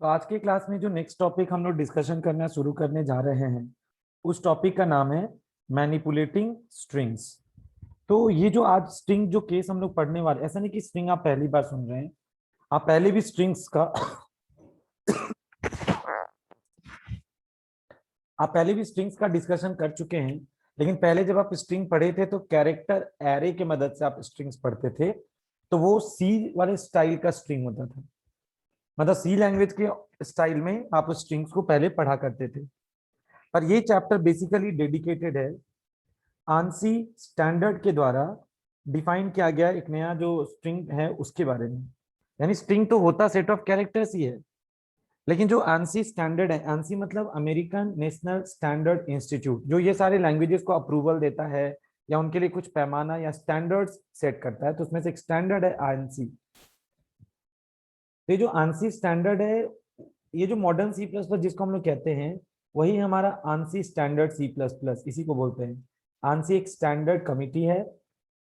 तो आज की क्लास में जो नेक्स्ट टॉपिक हम लोग डिस्कशन करना शुरू करने जा रहे हैं उस टॉपिक का नाम है मैनिपुलेटिंग स्ट्रिंग्स। तो ये जो आज स्ट्रिंग जो केस हम लोग पढ़ने वाले, ऐसा नहीं कि स्ट्रिंग आप पहली बार सुन रहे हैं, आप पहले भी स्ट्रिंग्स का आप पहले भी स्ट्रिंग्स का डिस्कशन कर चुके हैं। लेकिन पहले जब आप स्ट्रिंग पढ़े थे तो कैरेक्टर एरे के मदद से आप स्ट्रिंग्स पढ़ते थे, तो वो सी वाले स्टाइल का स्ट्रिंग होता था। मतलब सी लैंग्वेज के स्टाइल में आप उस स्ट्रिंग्स को पहले पढ़ा करते थे। पर ये चैप्टर बेसिकली डेडिकेटेड है आंसी स्टैंडर्ड के द्वारा डिफाइन किया गया एक नया जो स्ट्रिंग है उसके बारे में। यानी स्ट्रिंग तो होता सेट ऑफ कैरेक्टर्स ही है, लेकिन जो आंसी स्टैंडर्ड है, आंसी मतलब अमेरिकन नेशनल स्टैंडर्ड इंस्टीट्यूट, जो ये सारे लैंग्वेजेस को अप्रूवल देता है या उनके लिए कुछ पैमाना या स्टैंडर्ड्स सेट करता है, तो उसमें से एक स्टैंडर्ड है आंसी। तो ये जो आंसी स्टैंडर्ड है, ये जो मॉडर्न सी प्लस प्लस जिसको हम लोग कहते हैं, वही हमारा ANSI standard C plus plus, इसी को बोलते हैं। आंसी एक स्टैंडर्ड कमिटी है,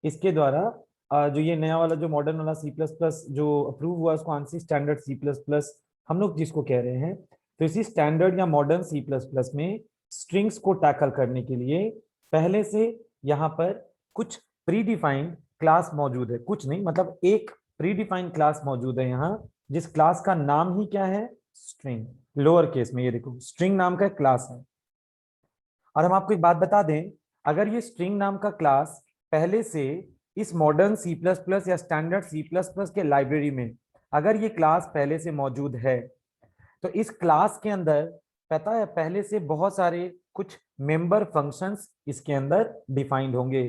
इसके द्वारा जो ये नया वाला जो मॉडर्न वाला सी प्लस प्लस जो अप्रूव हुआ उसको ANSI standard C plus plus हम लोग जिसको कह रहे हैं। तो इसी स्टैंडर्ड या मॉडर्न सी प्लस प्लस में स्ट्रिंग्स को टैकल करने के लिए पहले से यहाँ पर कुछ प्री डिफाइंड क्लास मौजूद है। कुछ नहीं, मतलब एक प्री डिफाइंड क्लास मौजूद है यहाँ, जिस क्लास का नाम ही क्या है? स्ट्रिंग। लोअर केस में ये देखो स्ट्रिंग नाम का क्लास है। और हम आपको एक बात बता दें, अगर ये स्ट्रिंग नाम का क्लास पहले से इस मॉडर्न सी प्लस प्लस या स्टैंडर्ड सी प्लस प्लस के लाइब्रेरी में अगर ये क्लास पहले से मौजूद है, तो इस क्लास के अंदर पता है पहले से बहुत सारे कुछ मेंबर फंक्शंस इसके अंदर डिफाइंड होंगे।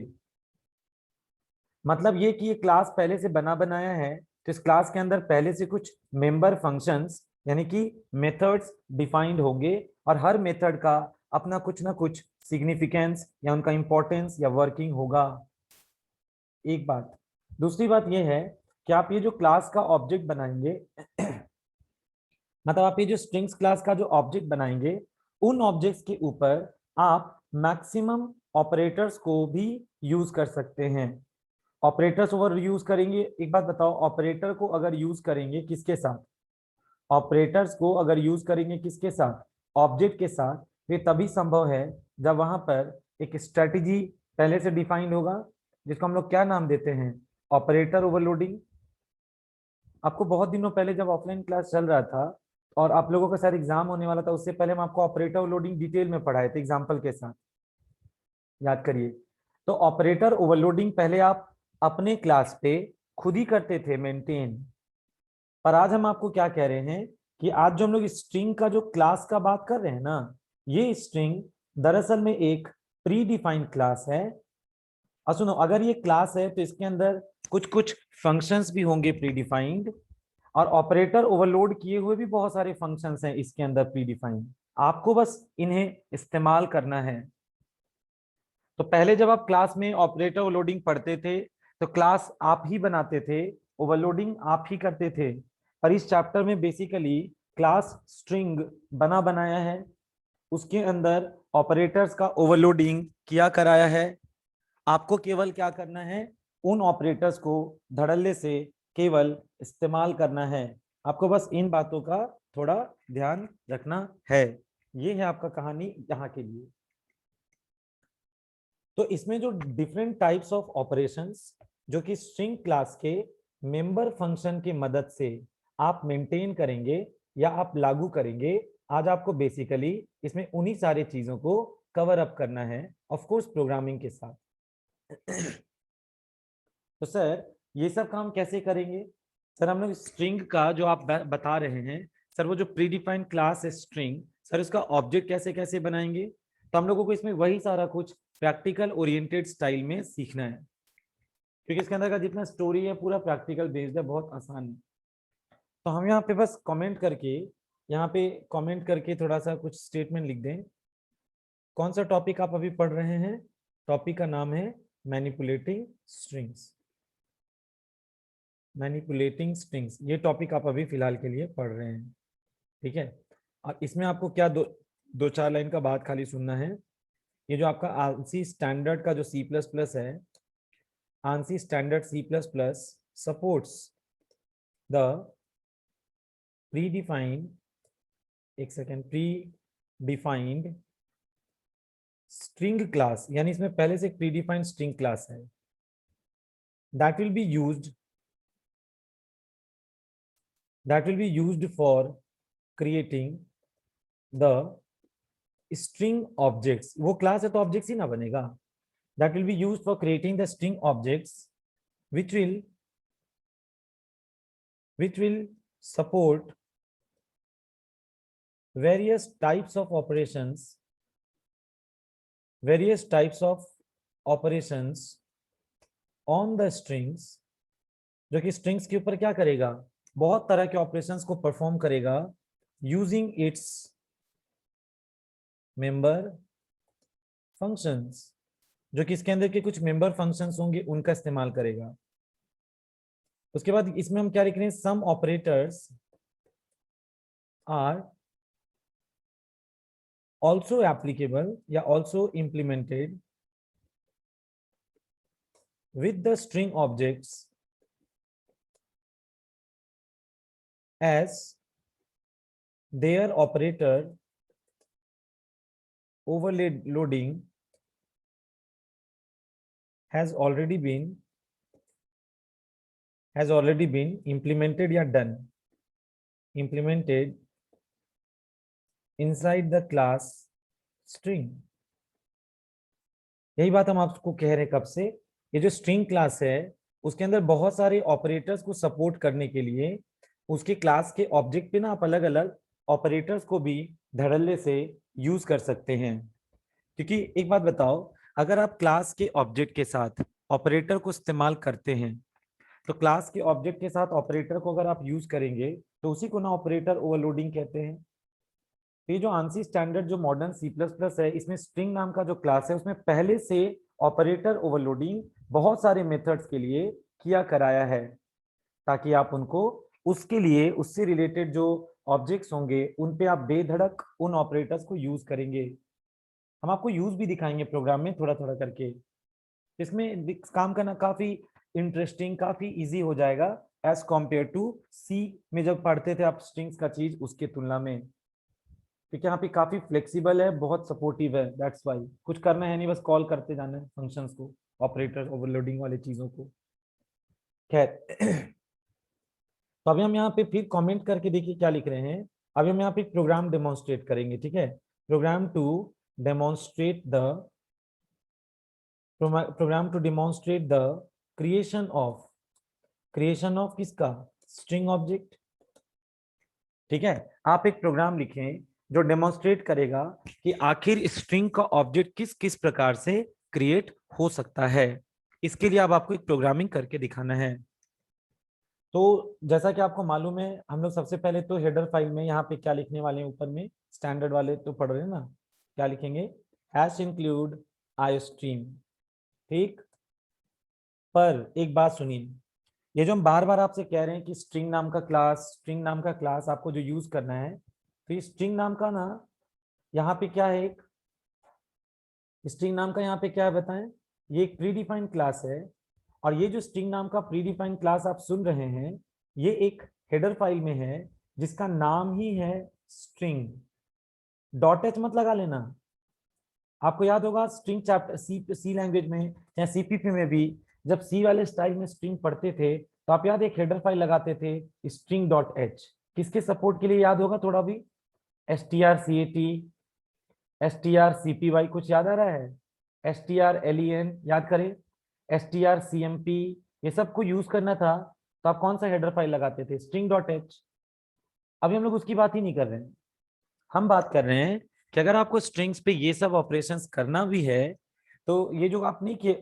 मतलब ये कि ये क्लास पहले से बना बनाया है, तो इस क्लास के अंदर पहले से कुछ मेंबर फंक्शंस यानी कि मेथड्स डिफाइंड होंगे, और हर मेथड का अपना कुछ ना कुछ सिग्निफिकेंस या उनका इंपॉर्टेंस या वर्किंग होगा। एक बात। दूसरी बात यह है कि आप ये जो क्लास का ऑब्जेक्ट बनाएंगे मतलब आप ये जो स्ट्रिंग्स क्लास का जो ऑब्जेक्ट बनाएंगे, उन ऑब्जेक्ट्स के ऊपर आप मैक्सिमम ऑपरेटर्स को भी यूज कर सकते हैं। ऑपरेटर्स ओवर यूज करेंगे। एक बात बताओ, ऑपरेटर को अगर यूज करेंगे किसके साथ? ऑपरेटर्स को अगर यूज करेंगे किसके साथ? ऑब्जेक्ट के साथ। ये तभी संभव है जब वहां पर एक स्ट्रेटजी पहले से डिफाइंड होगा, जिसको हम लोग क्या नाम देते हैं? Operator overloading. आपको बहुत दिनों पहले जब ऑफलाइन क्लास चल रहा था और आप लोगों का शायद एग्जाम होने वाला था, उससे पहले हम आपको ऑपरेटर ओवरलोडिंग डिटेल में पढ़ाए थे एग्जाम्पल के साथ, याद करिए। तो ऑपरेटर ओवरलोडिंग पहले आप अपने क्लास पे खुद ही करते थे मेंटेन। पर आज हम आपको क्या कह रहे हैं कि आज जो हम लोग स्ट्रिंग का जो क्लास का बात कर रहे हैं ना, ये स्ट्रिंग दरअसल में एक प्री डिफाइंड क्लास है। और सुनो, अगर ये क्लास है तो इसके अंदर कुछ कुछ फंक्शंस भी होंगे प्री डिफाइंड, और ऑपरेटर ओवरलोड किए हुए भी बहुत सारे फंक्शंस हैं इसके अंदर प्री डिफाइंड। आपको बस इन्हें इस्तेमाल करना है। तो पहले जब आप क्लास में ऑपरेटर ओवरलोडिंग पढ़ते थे तो क्लास आप ही बनाते थे, ओवरलोडिंग आप ही करते थे। पर इस चैप्टर में बेसिकली क्लास स्ट्रिंग बना बनाया है, उसके अंदर ऑपरेटर्स का ओवरलोडिंग किया कराया है। आपको केवल क्या करना है? उन ऑपरेटर्स को धड़ल्ले से केवल इस्तेमाल करना है। आपको बस इन बातों का थोड़ा ध्यान रखना है। ये है आपका कहानी यहाँ के लिए। तो इसमें जो डिफरेंट टाइप्स ऑफ ऑपरेशंस जो कि स्ट्रिंग क्लास के मेंबर फंक्शन की मदद से आप मेंटेन करेंगे या आप लागू करेंगे, आज आपको बेसिकली इसमें उन्हीं सारी चीजों को कवर अप करना है, ऑफ कोर्स प्रोग्रामिंग के साथ। तो सर ये सब काम कैसे करेंगे? सर हम लोग स्ट्रिंग का जो आप बता रहे हैं, सर वो जो प्री डिफाइंड क्लास है स्ट्रिंग, सर उसका ऑब्जेक्ट कैसे कैसे बनाएंगे? तो हम लोगों को इसमें वही सारा कुछ प्रैक्टिकल ओरिएंटेड स्टाइल में सीखना है, क्योंकि इसके अंदर का जितना स्टोरी है पूरा प्रैक्टिकल बेस्ड है, बहुत आसान है। तो हम यहाँ पे बस कमेंट करके, यहाँ पे कमेंट करके थोड़ा सा कुछ स्टेटमेंट लिख दें। कौन सा टॉपिक आप अभी पढ़ रहे हैं? टॉपिक का नाम है मैनिपुलेटिंग स्ट्रिंग्स। मैनिपुलेटिंग स्ट्रिंग्स, ये टॉपिक आप अभी फिलहाल के लिए पढ़ रहे हैं, ठीक है। और इसमें आपको क्या दो दो चार लाइन का बात खाली सुनना है। ये जो आपका आंसी स्टैंडर्ड का जो सी प्लस प्लस है, ANSI standard C++ supports the predefined एक second, pre defined string class, यानी इसमें पहले से एक प्री डिफाइंड स्ट्रिंग क्लास है, that will be used for creating the string objects. वो क्लास है तो ऑब्जेक्ट्स ही ना बनेगा. That will be used for creating the string objects which will support various types of operations on the strings, जो कि strings के ऊपर क्या करेगा, बहुत तरह के ऑपरेशंस को परफॉर्म करेगा यूजिंग इट्स मेंबर फंक्शंस, जो कि इसके अंदर के कुछ मेंबर फंक्शंस होंगे उनका इस्तेमाल करेगा. उसके बाद इसमें हम क्या लिख रहे हैं, सम ऑपरेटर्स आर also applicable या also implemented with the string objects as their operator overloading has already been implemented या done, implemented inside the class string. यही बात हम आपको कह रहे हैं कब से, ये जो स्ट्रिंग क्लास है उसके अंदर बहुत सारे ऑपरेटर्स को सपोर्ट करने के लिए उसके क्लास के ऑब्जेक्ट पे ना आप अलग अलग ऑपरेटर्स को भी धड़ल्ले से यूज कर सकते हैं. क्योंकि एक बात बताओ, अगर आप क्लास के ऑब्जेक्ट के साथ ऑपरेटर को इस्तेमाल करते हैं तो क्लास के ऑब्जेक्ट के साथ ऑपरेटर को अगर आप यूज करेंगे तो उसी को ना ऑपरेटर ओवरलोडिंग कहते हैं. ये जो ANSI स्टैंडर्ड जो मॉडर्न C++ है, इसमें स्ट्रिंग नाम का जो क्लास है उसमें पहले से ऑपरेटर ओवरलोडिंग बहुत सारे मेथड्स के लिए किया कराया है, ताकि आप उनको उसके लिए उससे रिलेटेड जो ऑब्जेक्ट्स होंगे उन पे आप बेधड़क उन ऑपरेटर्स को यूज करेंगे. हम आपको यूज भी दिखाएंगे प्रोग्राम में थोड़ा थोड़ा करके. इसमें काम करना काफी इंटरेस्टिंग, काफी इजी हो जाएगा एज कॉम्पेयर टू C में जब पढ़ते थे आप स्ट्रिंग्स का चीज उसके तुलना में. क्योंकि यहाँ पे काफी फ्लेक्सिबल है, बहुत सपोर्टिव है, दैट्स वाई. कुछ करना है नहीं, बस कॉल करते जाना है फंक्शंस को, ऑपरेटर ओवरलोडिंग वाले चीजों को. खैर तो अभी हम यहाँ पे फिर कमेंट करके देखिए क्या लिख रहे हैं. अभी हम यहाँ पे प्रोग्राम डेमोन्स्ट्रेट करेंगे, ठीक है. Program to demonstrate the creation of किसका, स्ट्रिंग ऑब्जेक्ट. ठीक है, आप एक प्रोग्राम लिखें जो डेमोन्स्ट्रेट करेगा कि आखिर स्ट्रिंग का ऑब्जेक्ट किस किस प्रकार से क्रिएट हो सकता है. इसके लिए अब आपको एक प्रोग्रामिंग करके दिखाना है. तो जैसा कि आपको मालूम है, हम लोग सबसे पहले तो हेडर फाइल में यहाँ पे क्या लिखने वाले हैं, ऊपर में स्टैंडर्ड वाले तो पढ़ रहे हैं ना, क्या लिखेंगे, हैश इंक्लूड आईस्ट्रीम. ठीक, पर एक बात सुनिए, ये जो हम बार बार आपसे कह रहे हैं कि स्ट्रिंग नाम का क्लास आपको जो यूज करना है, तो स्ट्रिंग नाम का ना यहाँ पे क्या है, एक स्ट्रिंग नाम का यहाँ पे क्या है बताएं, ये एक प्री डिफाइंड क्लास है. और ये जो स्ट्रिंग नाम का प्री डिफाइंड क्लास आप सुन रहे हैं, ये एक हेडर फाइल में है जिसका नाम ही है स्ट्रिंग. डॉट एच मत लगा लेना. आपको याद होगा स्ट्रिंग चैप्टर सी लैंग्वेज में या CPP में भी जब सी वाले स्टाइल में स्ट्रिंग पढ़ते थे तो आप याद एक हेडर फाइल लगाते थे स्ट्रिंग डॉट एच. किसके सपोर्ट के लिए याद होगा थोड़ा भी, strcat, strcpy, कुछ याद आ रहा है, strlen याद करें, strcmp, ये सब को यूज करना था तो आप कौन सा हेडर फाइल लगाते थे, स्ट्रिंग डॉट एच. अभी हम लोग उसकी बात ही नहीं कर रहे हैं, हम बात कर रहे हैं कि अगर आपको स्ट्रिंग्स पे ये सब ऑपरेशंस करना भी है तो ये जो आपने कि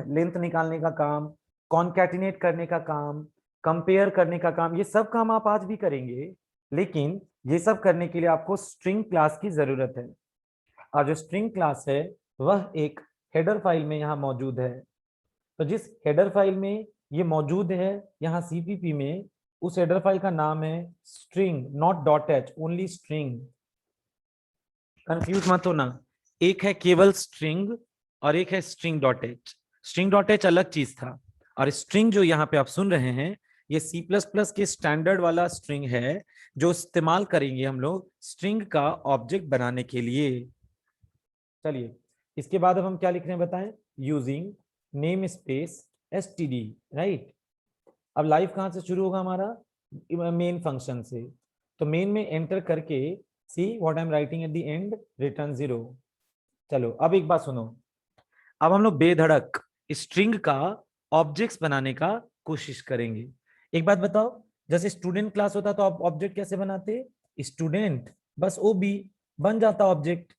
लेंथ निकालने का काम, कॉन्कैटिनेट करने का काम, कंपेयर करने का काम, ये सब काम आप आज भी करेंगे. लेकिन ये सब करने के लिए आपको स्ट्रिंग क्लास की जरूरत है. और जो स्ट्रिंग क्लास है वह एक हेडर फाइल में यहाँ मौजूद है. तो जिस हेडर फाइल में ये मौजूद है यहाँ CPP में, उस हेडर फाइल का नाम है string, not dot H, only string. Confuse मत होना, एक है केवल स्ट्रिंग और एक है string dot H. String dot H अलग चीज था और स्ट्रिंग जो यहाँ पे आप सुन रहे हैं ये C++ के स्टैंडर्ड वाला स्ट्रिंग है जो इस्तेमाल करेंगे हम लोग स्ट्रिंग का ऑब्जेक्ट बनाने के लिए। चलिए इसके बाद अब हम क्या लिख रहे हैं बताएं, using name space std, right. अब लाइव कहां से शुरू होगा हमारा, मेन फंक्शन से। तो मेन में एंटर करके see what I am writing at the end, return 0। चलो अब एक बात सुनो, अब हम लोग बेधड़क स्ट्रिंग का ऑब्जेक्ट्स बनाने का कोशिश करेंगे। एक बात बताओ, जैसे स्टूडेंट क्लास होता तो आप ऑब्जेक्ट कैसे बनाते, स्टूडेंट बस ओबी बन जाता ऑब्जेक्ट।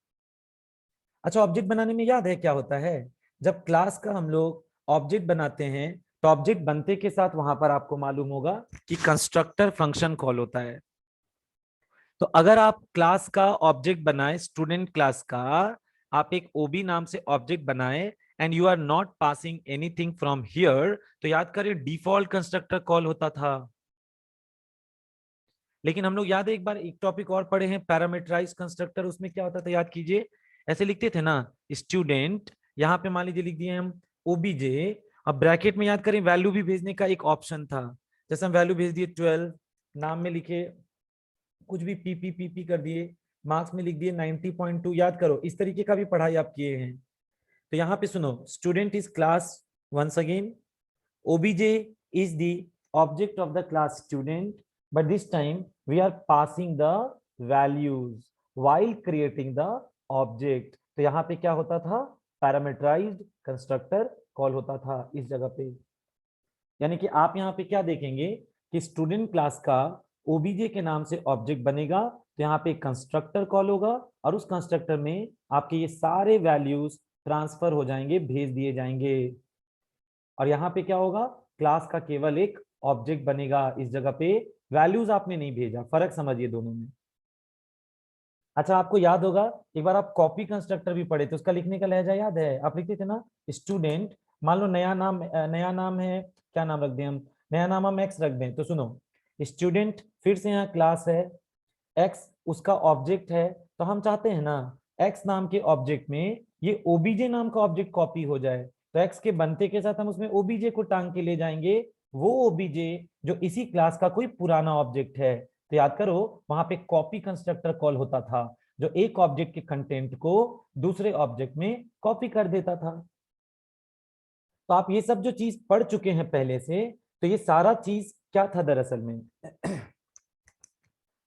अच्छा ऑब्जेक्ट बनाने में याद है क्या होता है, जब क्लास का हम लोग ऑब्जेक्ट बनाते हैं तो ऑब्जेक्ट बनते के साथ वहां पर आपको मालूम होगा कि कंस्ट्रक्टर फंक्शन कॉल होता है। तो अगर आप क्लास का ऑब्जेक्ट बनाए, स्टूडेंट क्लास का आप एक ओबी नाम से ऑब्जेक्ट बनाए and you are not passing anything from here, तो याद करिए डिफॉल्ट कंस्ट्रक्टर कॉल होता था। लेकिन हम लोग याद है एक बार एक टॉपिक और पढ़े हैं पैरामीटराइज कंस्ट्रक्टर, उसमें क्या होता था याद कीजिए, ऐसे लिखते थे ना, स्टूडेंट, यहाँ पे मान लीजिए लिख दिए हम ओबीजे, अब ब्रैकेट में याद करें वैल्यू भी भेजने का एक ऑप्शन था, जैसे हम वैल्यू भेज दिए 12, नाम में लिखे कुछ भी पी कर दिए, मार्क्स में लिख दिए 90.2, याद करो इस तरीके का भी पढ़ाई आप किए हैं। तो यहाँ पे सुनो, student is class, once again obj is the object of the class student, but this time we are passing the values while creating the object। तो यहाँ पे क्या होता था, पैरामीटराइज्ड कंस्ट्रक्टर कॉल होता था इस जगह पे। यानी कि आप यहाँ पे क्या देखेंगे कि स्टूडेंट क्लास का ओबीजे के नाम से ऑब्जेक्ट बनेगा, तो यहाँ पे कंस्ट्रक्टर कॉल होगा और उस कंस्ट्रक्टर में आपके ये सारे वैल्यूज ट्रांसफर हो जाएंगे, भेज दिए जाएंगे। और यहाँ पे क्या होगा, क्लास का केवल एक ऑब्जेक्ट बनेगा इस जगह पे, वैल्यूज आपने नहीं भेजा, फर्क समझिए दोनों में। अच्छा आपको याद होगा एक बार आप कॉपी कंस्ट्रक्टर भी पढ़े थे, उसका लिखने का लहजा याद है, आप लिखते थे ना स्टूडेंट, मान लो नया नाम है, क्या नाम रख दें हम, नया नाम हम एक्स रख दें, तो सुनो स्टूडेंट फिर से यहाँ क्लास है, एक्स उसका ऑब्जेक्ट है, तो हम चाहते हैं ना एक्स नाम के ऑब्जेक्ट में ये ओबीजे नाम का ऑब्जेक्ट कॉपी हो जाए, तो एक्स के बनते के साथ हम उसमें ओबीजे को टांग के ले जाएंगे, वो ओबीजे जो इसी क्लास का कोई पुराना ऑब्जेक्ट है। तो याद करो वहां पे कॉपी कंस्ट्रक्टर कॉल होता था, जो एक ऑब्जेक्ट के कंटेंट को दूसरे ऑब्जेक्ट में कॉपी कर देता था। तो आप ये सब जो चीज पढ़ चुके हैं पहले से, तो ये सारा चीज क्या था दरअसल में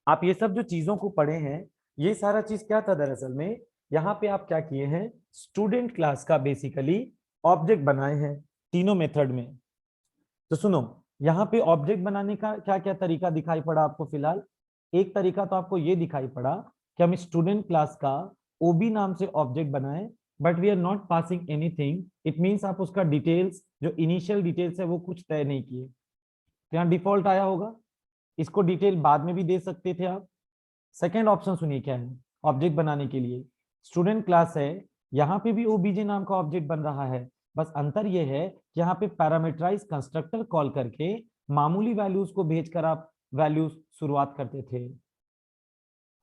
आप ये सब जो चीजों को पढ़े हैं, ये सारा चीज क्या था दरअसल में, यहाँ पे आप क्या किए हैं, स्टूडेंट क्लास का बेसिकली ऑब्जेक्ट बनाए हैं तीनों मेथड में। तो सुनो यहाँ पे ऑब्जेक्ट बनाने का क्या क्या तरीका दिखाई पड़ा आपको फिलहाल, एक तरीका तो आपको ये दिखाई पड़ा कि हम स्टूडेंट क्लास का ओबी नाम से ऑब्जेक्ट बनाए, but we are not passing anything, it means आप उसका डिटेल्स जो इनिशियल डिटेल्स है वो कुछ तय नहीं किए, तो यहाँ डिफॉल्ट आया होगा, इसको डिटेल बाद में भी दे सकते थे आप। सेकेंड ऑप्शन सुनिए क्या है, ऑब्जेक्ट बनाने के लिए स्टूडेंट क्लास है, यहाँ पे भी ओबीजे नाम का ऑब्जेक्ट बन रहा है, बस अंतर यह है कि यहाँ पे पैरामीटराइज कंस्ट्रक्टर कॉल करके मामूली वैल्यूज को भेजकर आप वैल्यूज शुरुआत करते थे।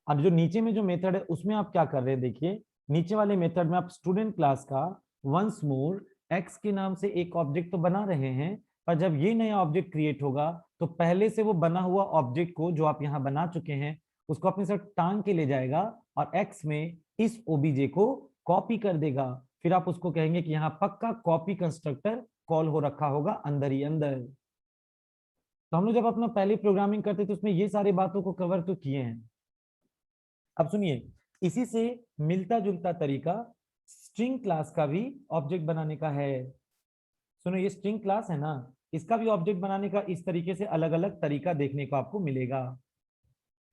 और जो नीचे में जो मेथड है उसमें आप क्या कर रहे हैं, देखिए नीचे वाले मेथड में आप स्टूडेंट क्लास का वंस मोर एक्स के नाम से एक ऑब्जेक्ट तो बना रहे हैं, पर जब ये नया ऑब्जेक्ट क्रिएट होगा तो पहले से वो बना हुआ ऑब्जेक्ट को जो आप यहाँ बना चुके हैं उसको अपने साथ टांग के ले जाएगा और एक्स में इस ओबीजे को कॉपी कर देगा, फिर आप उसको कहेंगे कि यहाँ पक्का कॉपी कंस्ट्रक्टर कॉल हो रखा होगा अंदर ही अंदर। तो हम लोग जब अपना पहले प्रोग्रामिंग करते थे उसमें ये सारी बातों को कवर तो किए हैं। अब सुनिए इसी से मिलता जुलता तरीका स्ट्रिंग क्लास का भी ऑब्जेक्ट बनाने का है। सुनो ये स्ट्रिंग क्लास है ना, इसका भी ऑब्जेक्ट बनाने का इस तरीके से अलग अलग तरीका देखने को आपको मिलेगा।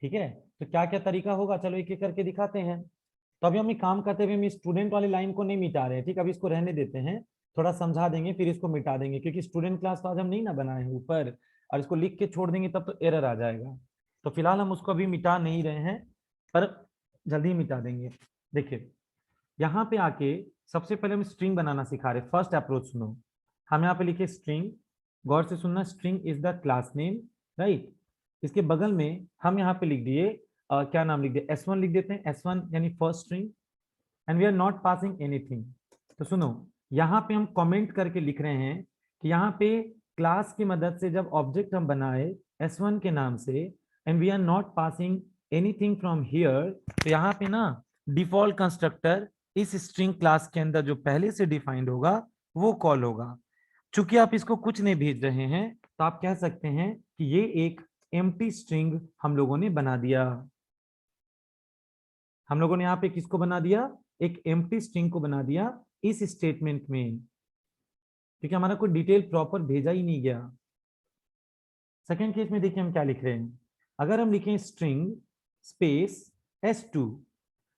ठीक है, तो क्या क्या तरीका होगा चलो एक एक करके दिखाते हैं। तो अभी हम एक काम करते हुए हम स्टूडेंट वाली लाइन को नहीं मिटा रहे हैं, ठीक, अभी इसको रहने देते हैं, थोड़ा समझा देंगे फिर इसको मिटा देंगे, क्योंकि स्टूडेंट क्लास तो आज हम नहीं ना बनाए हैं ऊपर, और इसको लिख के छोड़ देंगे तब तो एरर आ जाएगा। तो फिलहाल हम उसको अभी मिटा नहीं रहे हैं, पर जल्दी मिटा देंगे। देखिए यहाँ पे आके सबसे पहले हम स्ट्रिंग बनाना सिखा रहे, फर्स्ट अप्रोच सुनो, हम यहाँ पे लिखे स्ट्रिंग, गौर से सुनना, string is the class name, right. इसके बगल में हम यहाँ पे लिख दिए क्या नाम लिख दिए, S1 लिख देते हैं, S1 यानी first string, and we are not passing anything. तो सुनो यहाँ पे हम कमेंट करके लिख रहे हैं कि यहाँ पे क्लास की मदद से जब ऑब्जेक्ट हम बनाए S1 के नाम से and we are not passing anything from here, तो यहाँ पे ना डिफॉल्ट कंस्ट्रक्टर इस स्ट्रिंग क्लास के अंदर जो पहले से डिफाइंड होगा वो कॉल होगा। चूंकि आप इसको कुछ नहीं भेज रहे हैं तो आप कह सकते हैं कि ये एक एम्प्टी स्ट्रिंग हम लोगों ने बना दिया। हम लोगों ने यहाँ पे किसको बना दिया? एक एम्प्टी स्ट्रिंग को बना दिया इस स्टेटमेंट में, क्योंकि हमारा कोई डिटेल प्रॉपर भेजा ही नहीं गया। सेकेंड केस में देखिए हम क्या लिख रहे हैं। अगर हम लिखें स्ट्रिंग स्पेस s2,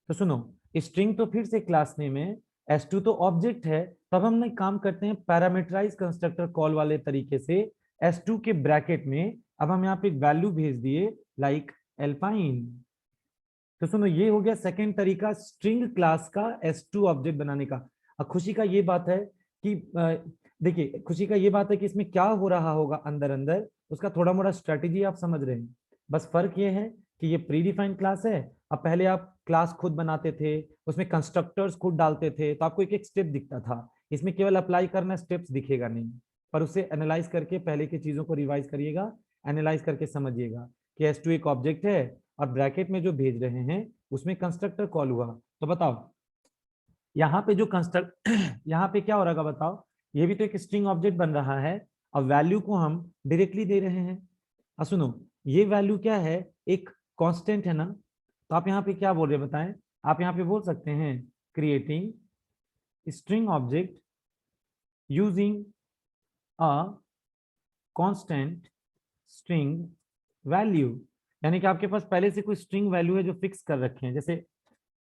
तो सुनो, स्ट्रिंग तो फिर से क्लास नेम है, s2 तो ऑब्जेक्ट है, तब हम एक काम करते हैं पैरामीटराइज कंस्ट्रक्टर कॉल वाले तरीके से s2 के ब्रैकेट में अब हम यहाँ पे एक वैल्यू भेज दिए लाइक एल्पाइन। तो सुनो, ये हो गया सेकेंड तरीका स्ट्रिंग क्लास का s2 ऑब्जेक्ट बनाने का। अब खुशी का ये बात है कि देखिए, खुशी का ये बात है कि इसमें क्या हो रहा होगा अंदर अंदर, उसका थोड़ा मोड़ा स्ट्रेटेजी आप समझ रहे हैं। बस फर्क ये है कि ये प्री डिफाइंड क्लास है। अब पहले आप क्लास खुद बनाते थे, उसमें कंस्ट्रक्टर्स खुद डालते थे, तो आपको एक एक स्टेप दिखता था। इसमें केवल अप्लाई करना, स्टेप्स दिखेगा नहीं, पर उसे एनालाइज करके पहले की चीजों को रिवाइज करिएगा, एनालाइज करके समझिएगा कि S2 एक ऑब्जेक्ट है और ब्रैकेट में जो भेज रहे हैं उसमें कंस्ट्रक्टर कॉल हुआ। तो बताओ यहाँ पे जो कंस्ट्रक्ट यहाँ पे क्या हो रहा है बताओ? ये भी तो एक स्ट्रिंग ऑब्जेक्ट बन रहा है। अब वैल्यू को हम डायरेक्टली दे रहे हैं। अब सुनो, ये वैल्यू क्या है? एक कांस्टेंट है ना, तो आप यहाँ पे क्या बोल रहे हैं बताएं? आप यहाँ पे बोल सकते हैं creating string object using a constant string value, यानी कि आपके पास पहले से कोई स्ट्रिंग वैल्यू है जो फिक्स कर रखे हैं। जैसे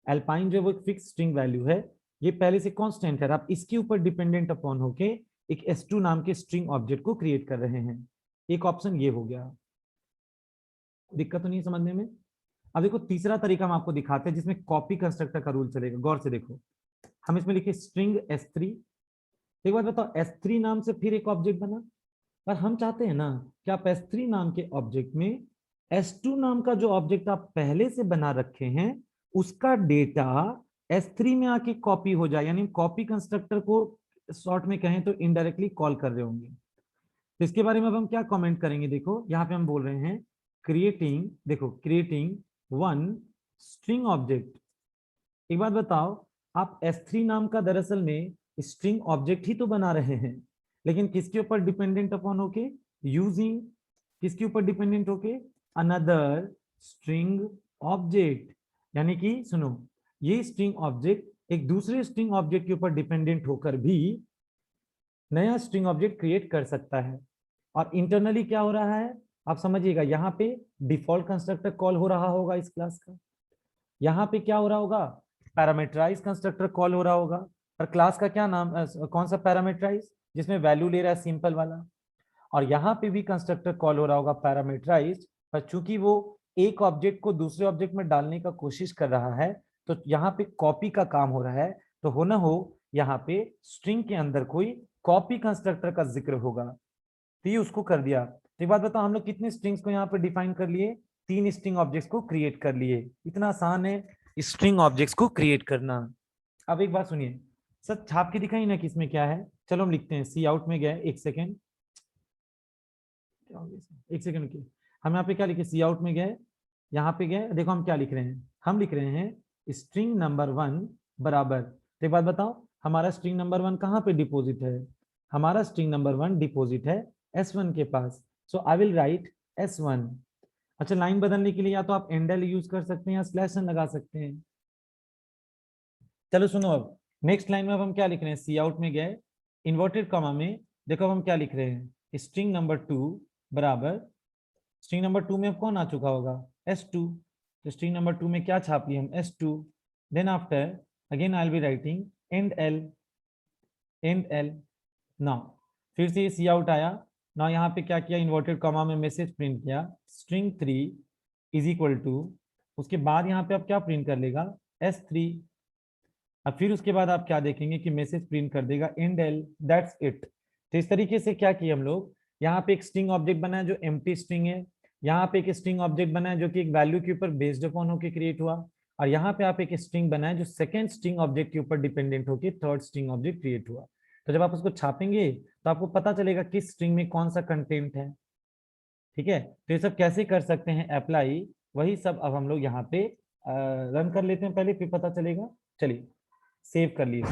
एल्पाइन जो है वो एक फिक्स स्ट्रिंग वैल्यू है, ये पहले से कांस्टेंट है, आप इसके ऊपर डिपेंडेंट अपॉन होके एक s2 नाम के स्ट्रिंग ऑब्जेक्ट को क्रिएट कर रहे हैं। एक ऑप्शन ये हो गया, दिक्कत तो नहीं समझने में? अब देखो तीसरा तरीका हम आपको दिखाते हैं जिसमें कॉपी कंस्ट्रक्टर का रूल चलेगा। गौर से देखो, हम इसमें लिखे स्ट्रिंग s3। एक बात बताओ, s3 नाम से फिर एक ऑब्जेक्ट बना, पर हम चाहते हैं ना कि आप S3 नाम के ऑब्जेक्ट में S2 नाम का जो ऑब्जेक्ट आप पहले से बना रखे हैं उसका डेटा S3 में आके कॉपी हो जाए, यानी कॉपी कंस्ट्रक्टर को शॉर्ट में कहें तो इनडायरेक्टली कॉल कर रहे होंगे। तो इसके बारे में अब हम क्या कमेंट करेंगे? देखो यहाँ पे हम बोल रहे हैं क्रिएटिंग, देखो क्रिएटिंग वन स्ट्रिंग ऑब्जेक्ट। एक बात बताओ, आप S3 नाम का दरअसल में स्ट्रिंग ऑब्जेक्ट ही तो बना रहे हैं, लेकिन किसके ऊपर डिपेंडेंट अपॉन होके? यूजिंग किसके ऊपर डिपेंडेंट होके? Another string object. यानी कि सुनो, ये स्ट्रिंग ऑब्जेक्ट एक दूसरे स्ट्रिंग ऑब्जेक्ट के ऊपर डिपेंडेंट होकर भी नया स्ट्रिंग ऑब्जेक्ट क्रिएट कर सकता है। और इंटरनली क्या हो रहा है आप समझिएगा, यहाँ पे डिफॉल्ट कंस्ट्रक्टर कॉल हो रहा होगा इस क्लास का, यहाँ पे क्या हो रहा होगा? पैरामीटराइज कंस्ट्रक्टर कॉल हो रहा होगा। और क्लास का क्या नाम, कौन सा पैरामीटराइज? जिसमें वैल्यू ले रहा है सिंपल वाला। और यहाँ पे भी कंस्ट्रक्टर कॉल हो रहा होगा पैरामीटराइज, पर चूंकि वो एक ऑब्जेक्ट को दूसरे ऑब्जेक्ट में डालने का कोशिश कर रहा है तो यहाँ पे कॉपी का काम हो रहा है, तो हो ना हो यहाँ पे स्ट्रिंग के अंदर कोई कॉपी कंस्ट्रक्टर का जिक्र होगा, तो ये उसको कर दिया। तो एक बात बताओ, हम लोग कितने स्ट्रिंग्स को यहाँ पे डिफाइन कर लिए? 3 स्ट्रिंग ऑब्जेक्ट्स को क्रिएट कर लिए। इतना आसान है स्ट्रिंग ऑब्जेक्ट्स को क्रिएट करना। अब एक बात सुनिए, सर छाप के दिखाई ना कि इसमें क्या है। चलो हम लिखते हैं, सी आउट में गए, एक सेकेंड, एक सेकेंड की हम यहाँ पे क्या लिखे? सी आउट में गए, यहाँ पे गए, देखो हम क्या लिख रहे हैं। हम लिख रहे हैं स्ट्रिंग नंबर 1 बराबर, तो एक बात बताओ, हमारा स्ट्रिंग नंबर 1 कहाँ पे डिपोजिट है? हमारा स्ट्रिंग नंबर 1 डिपोजिट है S1 के पास, सो आई विल राइट S1। अच्छा, लाइन बदलने के लिए या तो आप एंडल यूज कर सकते हैं या स्लैश एन लगा सकते हैं। चलो सुनो, अब नेक्स्ट लाइन में अब हम क्या लिख रहे हैं? सी आउट में गए, इन्वर्टेड कॉमा में, देखो अब हम क्या लिख रहे हैं? स्ट्रिंग नंबर 2 बराबर, स्ट्रिंग नंबर 2 में अब कौन आ चुका होगा? S2। तो स्ट्रिंग नंबर 2 में क्या छाप लिया हम? S2। Then after again I will be writing endl, endl. Now फिर से ये सी आउट आया ना, यहाँ पे क्या किया? इन्वर्टेड कॉमा में मैसेज प्रिंट किया स्ट्रिंग 3 इज इक्वल टू, उसके बाद यहाँ पे आप क्या प्रिंट कर लेगा? S3। अब फिर उसके बाद आप क्या देखेंगे कि मैसेज प्रिंट कर देगा एंड एल, दैट्स इट। तो इस तरीके से क्या किया हम लोग, यहाँ पे एक स्ट्रिंग ऑब्जेक्ट बना है जो एम्प्टी स्ट्रिंग है, यहाँ पे एक स्ट्रिंग ऑब्जेक्ट बना है जो कि एक वैल्यू के ऊपर बेस्ड अपॉन होकर क्रिएट हुआ, और यहाँ पे आप एक स्ट्रिंग बनाए जो सेकंड स्ट्रिंग ऑब्जेक्ट के ऊपर डिपेंडेंट होकर थर्ड स्ट्रिंग ऑब्जेक्ट क्रिएट हुआ। तो जब आप उसको छापेंगे तो आपको पता चलेगा किस स्ट्रिंग में कौन सा कंटेंट है। ठीक है, तो ये सब कैसे कर सकते हैं अप्लाई, वही सब अब हम लोग यहाँ पे रन कर लेते हैं पहले, फिर पता चलेगा। चलिए सेव कर लिए,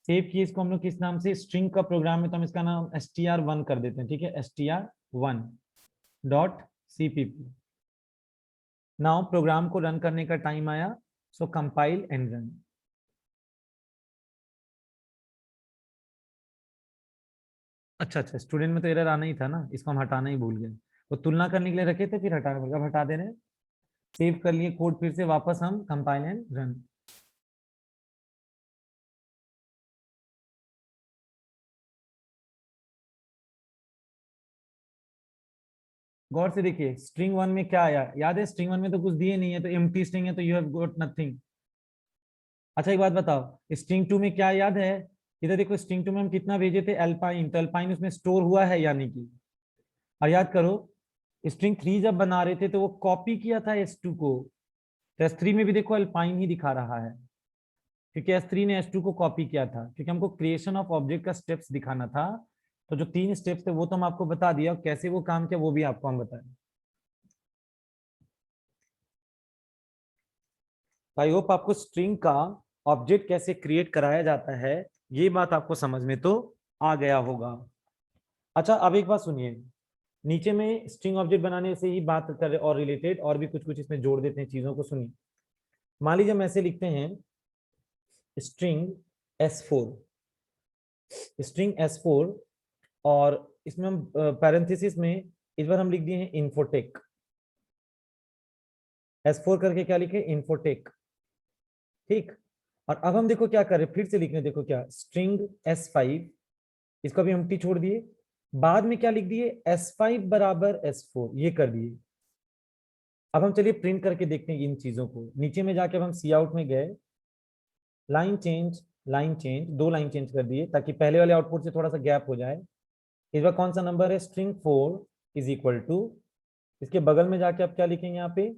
सेव किए इसको हम लोग किस नाम से, स्ट्रिंग का प्रोग्राम है तो हम इसका नाम str1 कर देते हैं। ठीक है, str1.cpp। नाउ प्रोग्राम को रन करने का टाइम आया, सो कंपाइल एंड रन। अच्छा अच्छा, स्टूडेंट में तो एरर आना ही था ना, इसको हम हटाना ही भूल गए। तो तुलना करने के लिए रखे थे, फिर हटाना पड़ेगा, अब हटा दे रहे हैं। सेव कर लिए कोड, फिर से वापस हम कंपाइल एंड रन। गौर से देखिए स्ट्रिंग वन में क्या आया, याद है स्ट्रिंग वन में तो कुछ दिए नहीं है, तो एम्प्टी स्ट्रिंग है, तो यू हैव गॉट नथिंग। अच्छा एक बात बताओ, स्ट्रिंग टू में क्या याद है, इधर देखो स्ट्रिंग टू में हम कितना भेजे थे, अल्पाइन, तो अल्पाइन उसमें स्टोर हुआ है यानी कि। और याद करो स्ट्रिंग थ्री जब बना रहे थे तो वो कॉपी किया था एस टू को, तो एस थ्री में भी देखो अल्पाइन ही दिखा रहा है, क्योंकि एस थ्री ने एस टू को कॉपी किया था, क्योंकि हमको क्रिएशन ऑफ ऑब्जेक्ट का स्टेप्स दिखाना था। तो जो 3 स्टेप्स थे वो तो हम आपको बता दिया, और कैसे वो काम किया वो भी आपको हम बताएं। आई होप आपको स्ट्रिंग का ऑब्जेक्ट कैसे क्रिएट कराया जाता है ये बात आपको समझ में तो आ गया होगा। अच्छा अब एक बात सुनिए, नीचे में स्ट्रिंग ऑब्जेक्ट बनाने से ही बात कर रहे और रिलेटेड और भी कुछ कुछ इसमें जोड़ देते हैं चीजों को, सुनिए। मान लीजिए हम ऐसे लिखते हैं स्ट्रिंग S4, स्ट्रिंग S4, और इसमें हम पैरेंथेसिस में इस बार हम लिख दिए हैं इन्फोटेक। S4 करके क्या लिखे, इन्फोटेक। ठीक, और अब हम देखो क्या कर रहे हैं, फिर से लिख रहे हैं, देखो क्या, स्ट्रिंग S5, इसको भी हम टी छोड़ दिए, बाद में क्या लिख दिए, S5 बराबर S4, ये कर दिए। अब हम चलिए प्रिंट करके देखते हैं इन चीजों को। नीचे में जाके अब हम सी आउट में गए, line change, line change, 2 line change कर दिए ताकि पहले वाले आउटपुट से थोड़ा सा गैप हो जाए। इस बार कौन सा नंबर है, स्ट्रिंग 4 इज इक्वल टू, इसके बगल में जाके आप क्या लिखेंगे यहाँ पे,